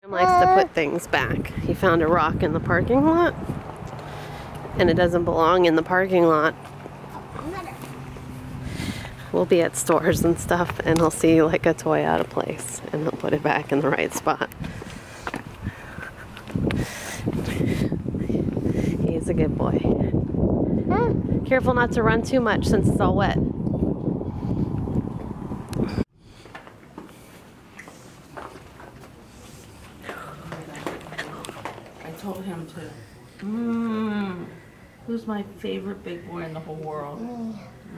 Likes to put things back. He found a rock in the parking lot, and it doesn't belong in the parking lot. We'll be at stores and stuff, and he'll see like a toy out of place, and he'll put it back in the right spot. He's a good boy. Careful not to run too much since it's all wet. I told him to. Who's my favorite big boy in the whole world?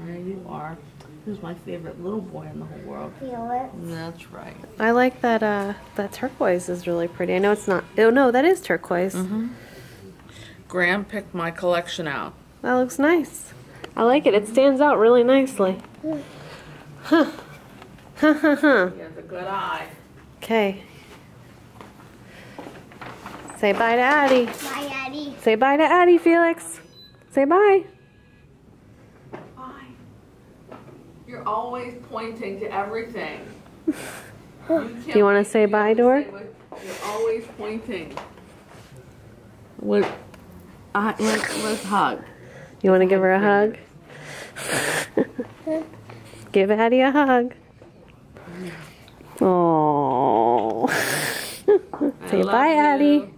There you are. Who's my favorite little boy in the whole world? Felix. That's right. I like that. That turquoise is really pretty. I know it's not. Oh no, that is turquoise. Graham picked my collection out. That looks nice. I like it. It stands out really nicely. Huh. Ha ha ha. He has a good eye. Okay. Say bye to Addie. Bye, Addie. Say bye to Addie, Felix. Say bye. Bye. You're always pointing to everything. Do you want to say bye to her? You're always pointing. Let's hug. You want to give her a hug? Give Addie a hug. Oh. Say bye, Addie.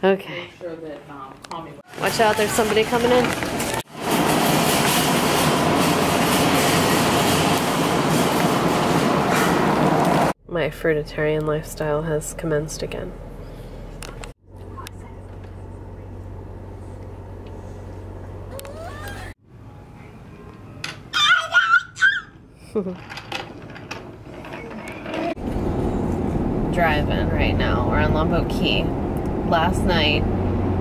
Okay. Make sure that, Watch out, there's somebody coming in. My fruitarian lifestyle has commenced again. Driving right now. We're on Longboat Key. Last night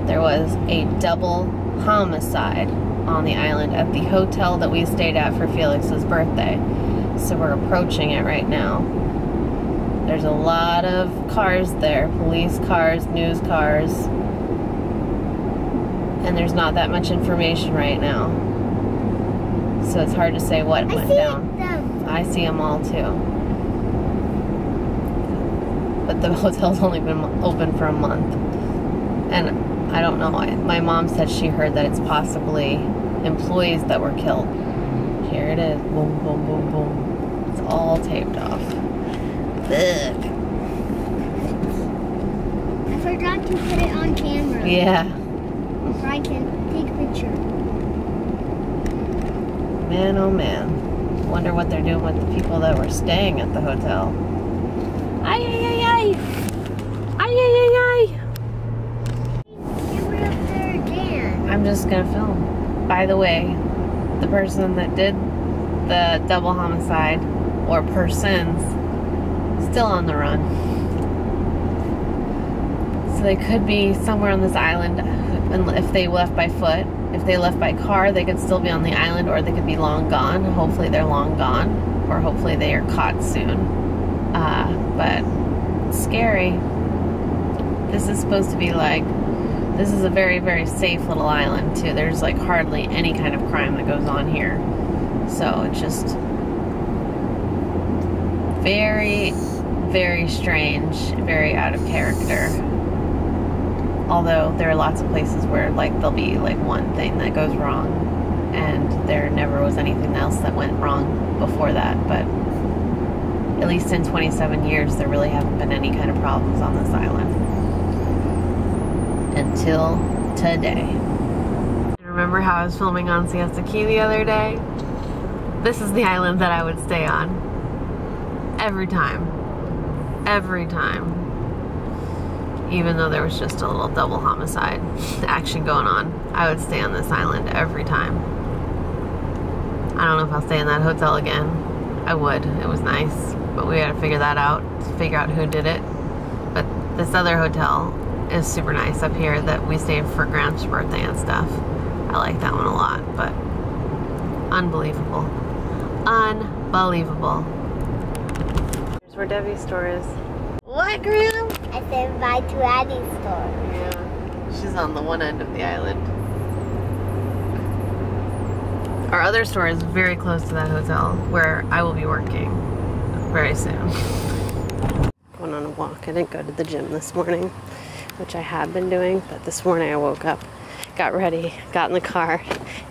there was a double homicide on the island at the hotel that we stayed at for Felix's birthday. So we're approaching it right now. There's a lot of cars there, police cars, news cars, and there's not that much information right now. So it's hard to say what went down. I see them all too. But the hotel's only been open for a month. And I don't know. My mom said she heard that it's possibly employees that were killed. Here it is. Boom, boom, boom, boom. It's all taped off. Ugh. I forgot to put it on camera. Yeah. So I can take a picture. Man, oh man. Wonder what they're doing with the people that were staying at the hotel. Ay, ay, ay, ay. Ay, ay, ay, ay. Camera up there again. I'm just gonna film. By the way, the person that did the double homicide, or persons, still on the run. So they could be somewhere on this island, and if they left by foot. If they left by car, they could still be on the island, or they could be long gone. Hopefully they're long gone, or hopefully they are caught soon. But it's scary. This is supposed to be like, this is a very, very safe little island too. There's like hardly any kind of crime that goes on here. So it's just very, very strange, very out of character. Although there are lots of places where like there'll be like one thing that goes wrong, and there never was anything else that went wrong before that. But at least in 27 years, there really haven't been any kind of problems on this island until today. Remember how I was filming on Siesta Key the other day? This is the island that I would stay on every time. Every time. Even though there was just a little double homicide action going on, I would stay on this island every time. I don't know if I'll stay in that hotel again. I would. It was nice. But we gotta figure that out, figure out who did it. But this other hotel is super nice up here that we stayed for Graham's birthday and stuff. I like that one a lot, but unbelievable. Unbelievable. Here's where Debbie's store is. What, Graham? I said bye to Addie's store. Yeah, she's on the one end of the island. Our other store is very close to that hotel where I will be working very soon. Going on a walk. I didn't go to the gym this morning, which I had been doing, but this morning I woke up, got ready, got in the car.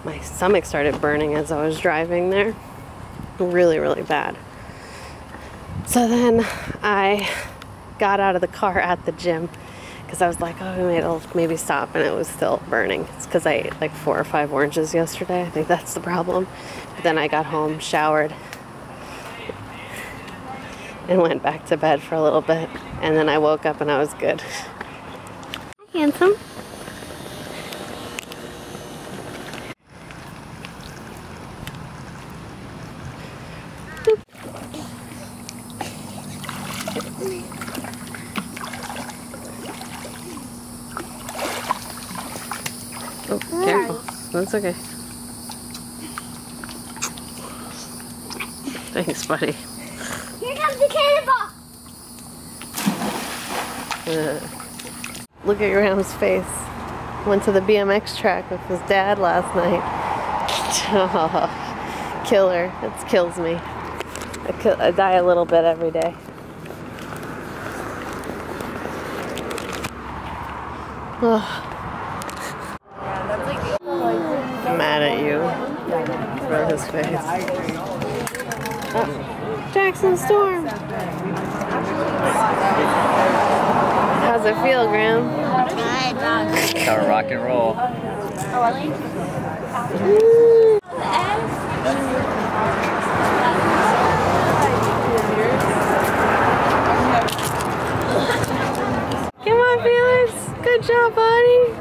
My stomach started burning as I was driving there. Really, really bad. So then I got out of the car at the gym because I was like, oh, it'll maybe stop, and it was still burning. It's because I ate like 4 or 5 oranges yesterday. I think that's the problem. But then I got home, showered, and went back to bed for a little bit. And then I woke up and I was good. Hi, handsome. Oh, careful. That's okay. Thanks, buddy. Here comes the cannonball! Look at your Graham's face. Went to the BMX track with his dad last night. Oh, killer. It kills me. I die a little bit every day. Oh. Mad at you for his face. Oh, Jackson Storm. How's it feel, Graham? Gotta rock and roll. Come on, Felix. Good job, buddy.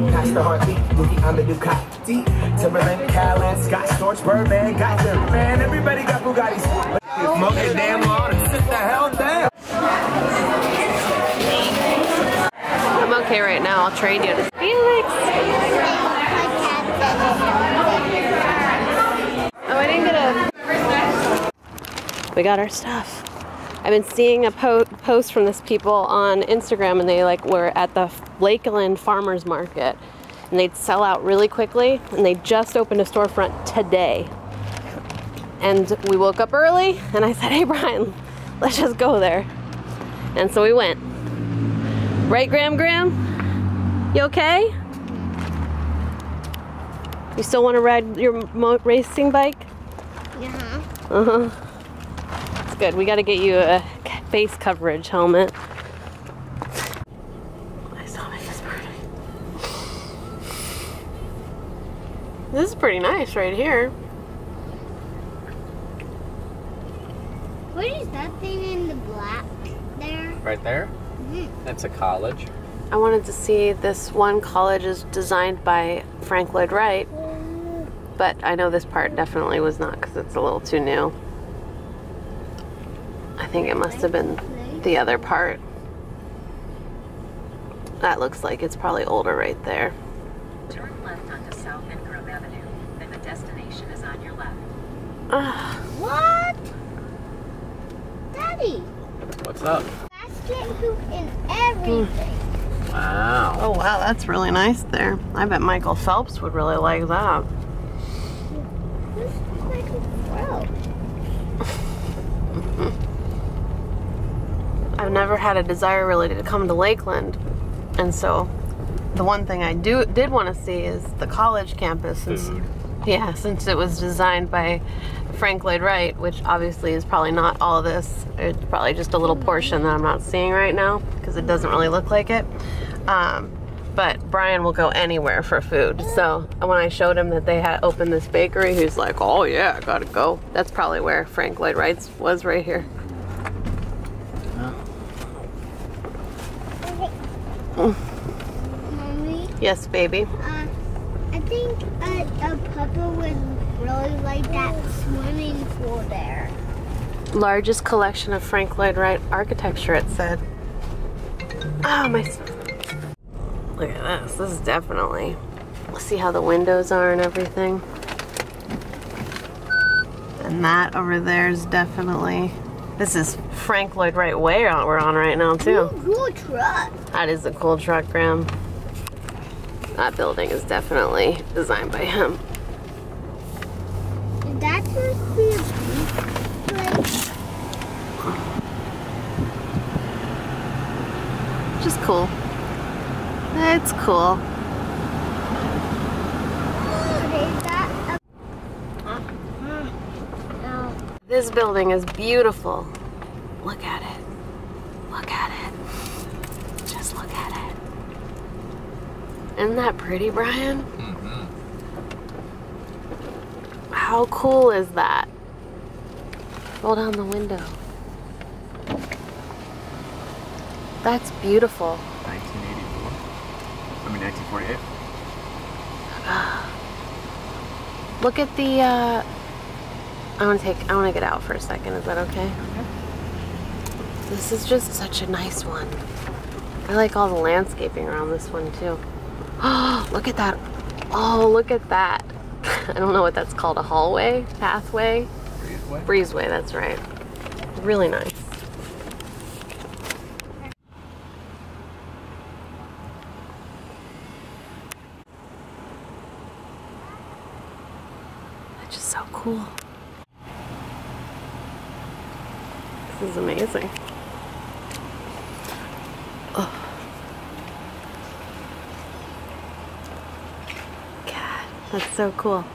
Catch the heartbeat, Dookie on the Ducati. Timberland, Callan, Scott Storch, Birdman, got them. Man, everybody got Bugattis. Smoke it damn long and sit the hell down. I'm okay right now. I'll trade you to Felix. Oh, I didn't get a... We got our stuff. I've been seeing a post from this people on Instagram, and they were at the Lakeland Farmers Market, and they'd sell out really quickly, and they just opened a storefront today. And we woke up early, and I said, hey Brian, let's just go there. And so we went. Right, Graham? You okay? You still want to ride your racing bike? Yeah. Uh-huh. Good. We got to get you a face coverage helmet. My stomach is burning. This is pretty nice right here. What is that thing in the black there? Right there? Mm-hmm. That's a college. I wanted to see this one college is designed by Frank Lloyd Wright, but I know this part definitely was not because it's a little too new. I think it must have been the other part. That looks like it's probably older right there. Turn left onto South and Grove Avenue, then the destination is on your left. What? Daddy, What's up? basket hoop and everything. Wow. Oh wow, that's really nice there. I bet Michael Phelps would really like that. This is like a throw. I've never had a desire really to come to Lakeland, and so the one thing I did want to see is the college campus, since since it was designed by Frank Lloyd Wright, which obviously is probably not all of this. It's probably just a little portion that I'm not seeing right now because it doesn't really look like it. But Brian will go anywhere for food. So when I showed him that they had opened this bakery, he was like, oh yeah, I gotta go. That's probably where Frank Lloyd Wright's was, right here. Mommy? Yes, baby. I think a papa would really like that swimming pool there. Largest collection of Frank Lloyd Wright architecture, it said. Oh, my... Look at this. This is definitely... Let's see how the windows are and everything. And that over there is definitely This is Frank Lloyd Wright Way we're on right now too. Cool truck. That is a cool truck, Graham. That building is definitely designed by him. That's supposed to be a beach place. Just cool. It's cool. This building is beautiful. Look at it. Look at it. Just look at it. Isn't that pretty, Brian? Mm-hmm. How cool is that? Roll down the window. That's beautiful. 1984. I mean 1948. Look at the I want to get out for a second. Is that okay? This is just such a nice one. I like all the landscaping around this one too. Oh, look at that. Oh, look at that. I don't know what that's called, a hallway, pathway? Breezeway? Breezeway, that's right. Really nice. That's just so cool. This is amazing. Oh. God, that's so cool.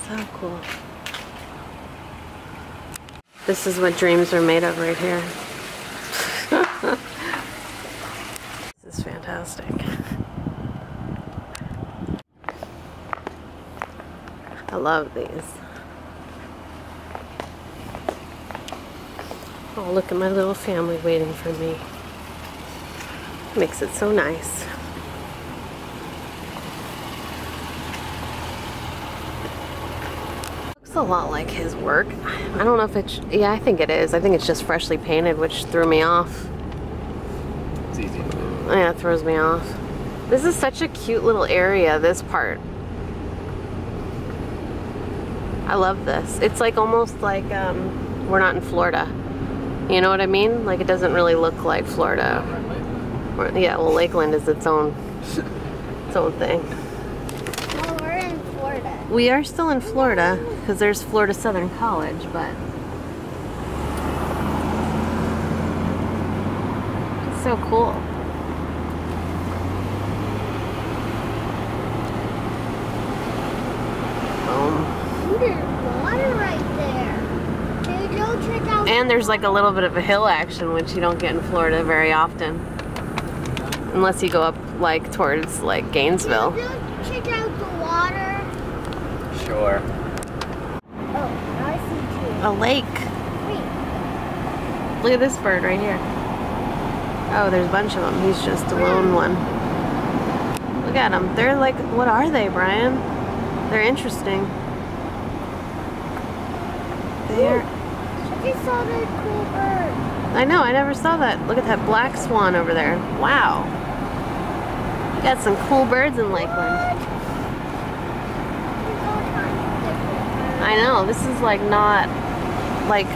So cool. This is what dreams are made of right here. This is fantastic. I love these. Oh, look at my little family waiting for me. Makes it so nice. Looks a lot like his work. I don't know if it's, yeah, I think it is. I think it's just freshly painted, which threw me off. It's easy to do. Yeah, it throws me off. This is such a cute little area, this part. I love this. It's like almost like we're not in Florida. You know what I mean? Like it doesn't really look like Florida. Yeah, well, Lakeland is its own thing. Well, we're in Florida. We are still in Florida because there's Florida Southern College, but it's so cool. Boom. There's water right there. Can you go check out? And there's like a little bit of a hill action, which you don't get in Florida very often. Unless you go up like towards like Gainesville. Can you go check out the water? Sure. Oh, now I see two. A lake. Wait. Look at this bird right here. Oh, there's a bunch of them. He's just a lone one. Look at them. They're like, what are they, Brian? They're interesting. They're... I just saw that cool bird. I know, I never saw that. Look at that black swan over there. Wow. You got some cool birds in Lakeland. I know, this is like not, like,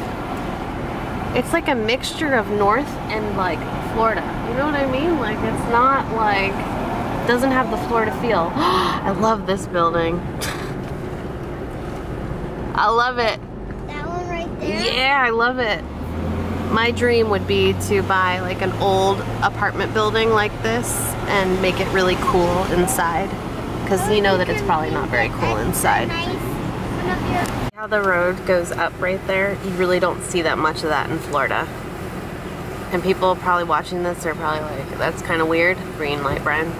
it's like a mixture of North and like Florida. You know what I mean? Like it's not like, doesn't have the Florida feel. I love this building. I love it. That one right there? Yeah, I love it. My dream would be to buy like an old apartment building like this and make it really cool inside. Because you know that it's probably not very cool inside. How the road goes up right there, you really don't see that much of that in Florida. And people probably watching this are probably like, that's kind of weird. Green light, Brian.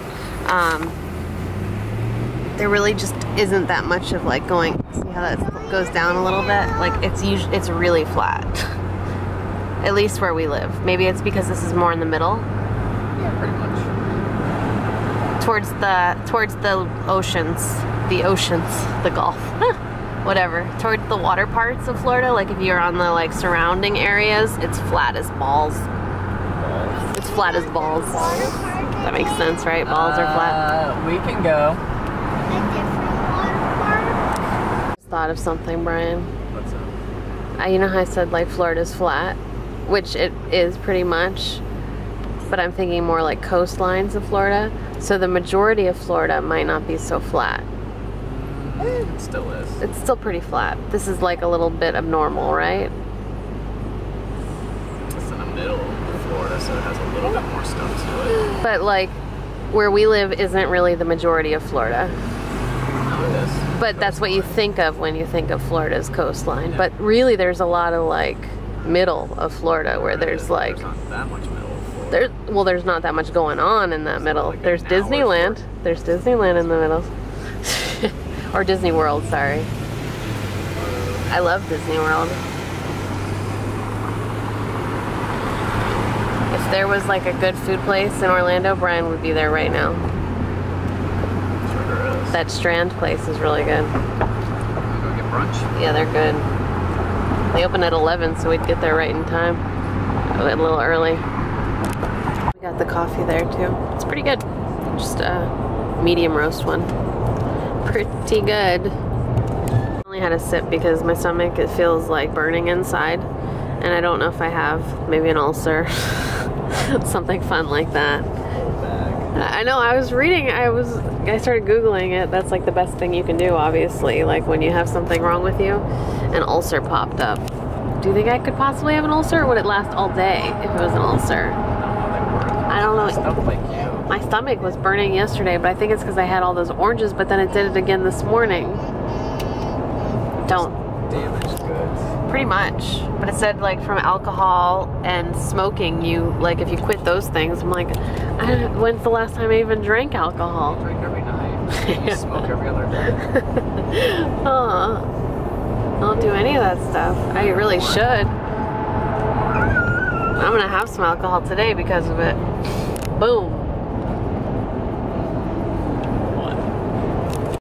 There really just isn't that much of like going, see how that goes down a little bit? Like it's really flat. At least where we live. Maybe it's because this is more in the middle. Yeah, pretty much. Towards the oceans, the Gulf, whatever. Towards the water parts of Florida, like if you're on the like surrounding areas, it's flat as balls. It's flat as balls. That makes sense, right? Balls are flat. We can go. A different water park? Just thought of something, Brian. What's up? You know how I said like Florida's flat, which it is pretty much, but I'm thinking more like coastlines of Florida. So the majority of Florida might not be so flat. It still is. It's still pretty flat. This is like a little bit abnormal, right? It's in the middle of Florida, so it has a little bit more stuff to it. But like where we live isn't really the majority of Florida. No, it is. But that's what you think of when you think of Florida's coastline. Yeah. But really there's a lot of like middle of Florida where there's like... There's not that much middle of Florida. Well, there's not that much going on in that middle. Like there's Disneyland. There's Disneyland in the middle. Or Disney World, sorry. I love Disney World. If there was like a good food place in Orlando, Brian would be there right now. Sure is. That Strand place is really good. Wanna go get brunch? Yeah, they're good. They open at 11, so we'd get there right in time. A little early. We got the coffee there too. It's pretty good. Just a medium roast one. Pretty good. I only had a sip because my stomach, it feels like burning inside, and I don't know if I have maybe an ulcer. Something fun like that. I know, I was reading, I started Googling it. That's like the best thing you can do, obviously, like when you have something wrong with you. An ulcer popped up. Do you think I could possibly have an ulcer, or would it last all day if it was an ulcer? I don't know. Stuff like you. My stomach was burning yesterday, but I think it's because I had all those oranges, but then it did it again this morning. Don't. Damaged goods. Pretty much. But it said like from alcohol and smoking, you, like if you quit those things, I'm like, when's the last time I even drank alcohol? I drink every night. You smoke every other day. I don't do any of that stuff. I really should. I'm gonna have some alcohol today because of it. Boom.